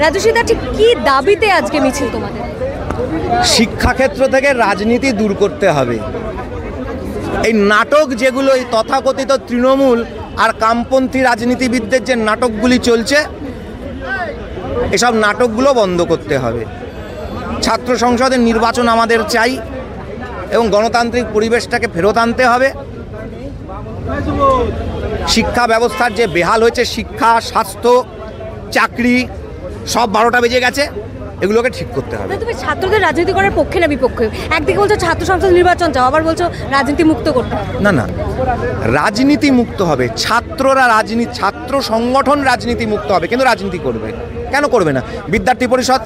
রাজস্বীদা, ঠিক কি দাবিতে আজকে মিছিল তোমাদের? শিক্ষাক্ষেত্র থেকে রাজনীতি দূর করতে হবে। এই নাটক যেগুলো এই তথাকথিত তৃণমূল আর কামপন্থী রাজনীতিবিদদের যে নাটকগুলি চলছে, এসব নাটকগুলো বন্ধ করতে হবে। ছাত্র সংসদের নির্বাচন আমাদের চাই এবং গণতান্ত্রিক পরিবেশটাকে ফেরত আনতে হবে। শিক্ষা ব্যবস্থার যে বেহাল হয়েছে, শিক্ষা, স্বাস্থ্য, চাকরি, সব 12টা বেজে গেছে, এগুলোকে ঠিক করতে হবে। তুমি ছাত্রদের রাজনীতি করার পক্ষে না বিপক্ষে? একদিকে বলছো ছাত্র সংসদ নির্বাচন চাও, আবার বলছো রাজনীতি মুক্ত করতে হবে। না না, রাজনীতি মুক্ত হবে। ছাত্ররা ছাত্র সংগঠন রাজনীতি মুক্ত হবে, কিন্তু রাজনীতি করবে কেন? করবে না। বিদ্যার্থী পরিষদ,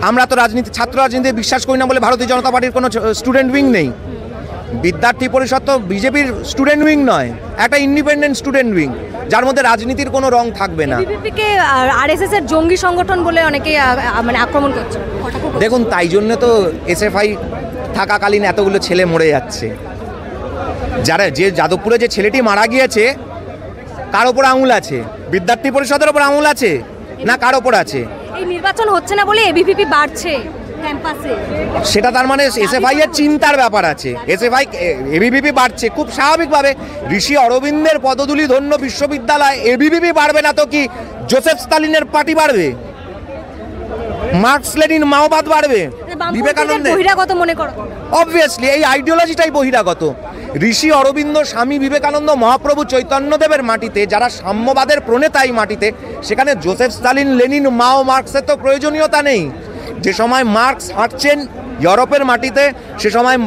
আমরা তো ছাত্র রাজনীতি বিশ্বাস করি না বলে ভারতীয় জনতা পার্টির কোনো স্টুডেন্ট উইং নেই। বিদ্যার্থী পরিষদ তো বিজেপির স্টুডেন্ট উইং নয়, একটা ইন্ডিপেন্ডেন্ট স্টুডেন্ট উইং, যার মধ্যে রাজনীতির কোনো রং থাকবে না। বিজেপিকে আরএসএস এর জঙ্গি সংগঠন বলে অনেকে মানে আক্রমণ করছে। দেখুন, তাই জন্য তো এসএফআই থাকাকালীন এতগুলো ছেলে মরে যাচ্ছে। যে যাদবপুরে যে ছেলেটি মারা গিয়েছে, কার ওপর আঙুল আছে? বিদ্যার্থী পরিষদের ওপর আঙুল আছে না কার ওপর আছে? এই নির্বাচন হচ্ছে না বলে এবিভিপি বাড়ছে ক্যাম্পাসে, সেটা তার মানে এসএফআই এর চিন্তার ব্যাপার আছে। এবিভিপি বাড়ছে খুব স্বাভাবিকভাবে। ঋষি অরবিন্দের পদধূলি ধন্য বিশ্ববিদ্যালয়, এবিভিপি বাড়বে না তো কি জোসেফ স্টালিনের পার্টি বাড়বে? মার্কস লেনিন মাওবাদ বাড়বে? বিবেকানন্দের বহিরাগত মনে করো? অবভিয়াসলি এই আইডিওলজিটাই বহিরাগত। ঋষি অরবিন্দ, স্বামী বিবেকানন্দ, মহাপ্রভু চৈতন্যদেবের মাটিতে যারা সাম্যবাদের প্রণেতা, এই মাটিতে, সেখানে জোসেফ স্টালিন, লেনিন, মাও, মার্কসের তো প্রয়োজনীয়তা নেই। যে সময় মার্কস হাঁটছেন ইউরোপের মাটিতে, সে সময়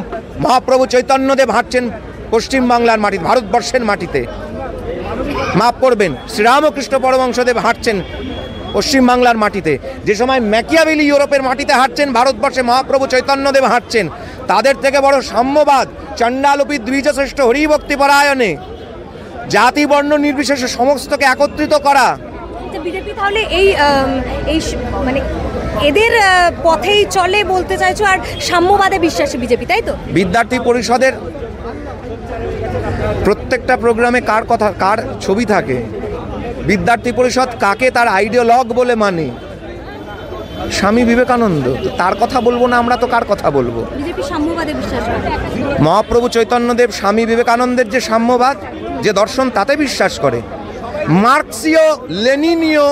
মহাপ্রভু চৈতন্যদেব হাঁটছেন পশ্চিমবাংলার মাটিতে, ভারতবর্ষের মাটিতে। মাফ করবেন, শ্রীরামকৃষ্ণ পরমহংসদেব হাঁটছেন পশ্চিমবাংলার মাটিতে। যে সময় ম্যাকিয়াভেলি ইউরোপের মাটিতে হাঁটছেন, ভারতবর্ষে মহাপ্রভু চৈতন্যদেব হাঁটছেন। তাদের থেকে বড় সাম্যবাদ, চণ্ডালোপী দ্বিজশ্রেষ্ঠ হরিভক্তি পরায়ণে, জাতি বর্ণ নির্বিশেষে সমস্তকে একত্রিত করা। বিজেপি তাহলে এই মানে এদের পথেই চলে বলতে চাইছো, আর সাম্যবাদে বিশ্বাসী বিজেপি, তাই তো? বিদ্যার্থী পরিষদের প্রত্যেকটা প্রোগ্রামে কার ছবি থাকে? বিদ্যার্থী পরিষদ কাকে তার আইডিওলগ বলে মানে? স্বামী বিবেকানন্দ। তার কথা বলবো না আমরা, তো কার কথা বলবো? বিজেপি সাম্যবাদে বিশ্বাস করে। মহাপ্রভু চৈতন্যদেব স্বামী বিবেকানন্দের যে সাম্যবাদ, যে দর্শন, তাতে বিশ্বাস করে। মার্কসীয়, লেনিনীয়,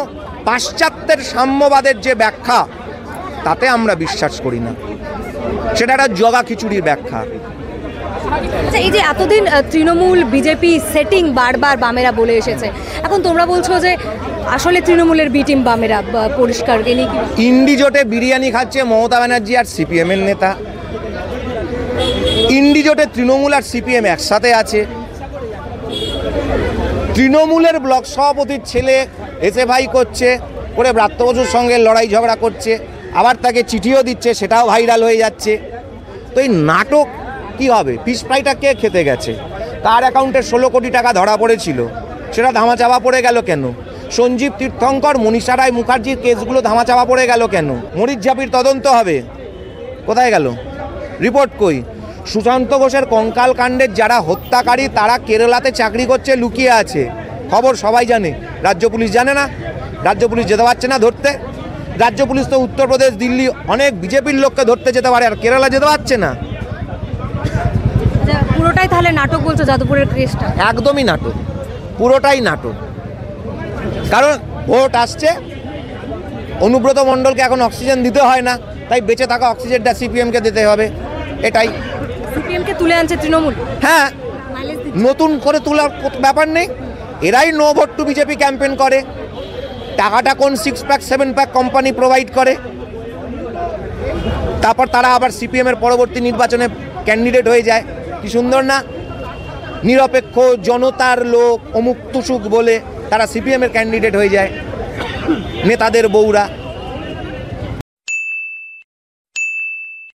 পাশ্চাত্যের সাম্যবাদের যে ব্যাখ্যা, তাতে আমরা বিশ্বাস করি না। সেটা একটা জগা খিচুড়ির ব্যাখ্যা। আচ্ছা, এই যে এতদিন তৃণমূল বিজেপি সেটিং বারবার বামেরা বলে এসেছে, এখন তোমরা বলছো যে আসলে তৃণমূলের বি টিম বামেরা, পরিষ্কার গেলি কি? ইন্ডি জোটে বিরিয়ানি খাচ্ছে মমতা ব্যানার্জি আর সিপিএমের নেতা। ইন্ডি জোটে তৃণমূল আর সিপিএম একসাথে আছে। তৃণমূলের ব্লক সভাপতির ছেলে এসএফআই করছে, করে ব্রাত্য বসুর সঙ্গে লড়াই ঝগড়া করছে, আবার তাকে চিঠিও দিচ্ছে, সেটাও ভাইরাল হয়ে যাচ্ছে। তো এই নাটক কি হবে? ফিশ ফ্রাইটা কে খেতে গেছে? তার অ্যাকাউন্টে 16 কোটি টাকা ধরা পড়েছিল, সেটা ধামাচাপা পড়ে গেল কেন? সঞ্জীব তীর্থঙ্কর, মনীষা রায় মুখার্জির কেসগুলো ধামাচাপা পড়ে গেল কেন? মরিচঝাপির তদন্ত হবে, কোথায় গেল? রিপোর্ট কই? সুশান্ত ঘোষের কঙ্কাল কাণ্ডের যারা হত্যাকারী, তারা কেরালাতে চাকরি করছে, লুকিয়ে আছে, খবর সবাই জানে। রাজ্য পুলিশ জানে না? রাজ্য পুলিশ যেতে পারছে না ধরতে? রাজ্য পুলিশ তো উত্তরপ্রদেশ, দিল্লি অনেক বিজেপির লোককে ধরতে যেতে পারে, আর কেরালা যেতে পারছে না। পুরোটাই তাহলে নাটক বলছো যাদবপুরের কেসটা? একদমই নাটক, পুরোটাই নাটক। কারণ ভোট আসছে, অনুব্রত মণ্ডলকে এখন অক্সিজেন দিতে হয় না, তাই বেঁচে থাকা অক্সিজেনটা সিপিএমকে দিতে হবে, এটাই। সিপিএমকে তুলে আনছে তৃণমূল? হ্যাঁ, নতুন করে তোলার ব্যাপার নেই। এরাই no vote to BJP campaign করে। টাকাটা কোন 6 প্যাক 7 প্যাক কোম্পানি প্রোভাইড করে, তারপর তারা আবার সিপিএমের পরবর্তী নির্বাচনে ক্যান্ডিডেট হয়ে যায়। কি সুন্দর না? নিরপেক্ষ জনতার লোক, অমুক তুসুক বলে তারা সিপিএমের ক্যান্ডিডেট হয়ে যায়, নেতাদের বউরা।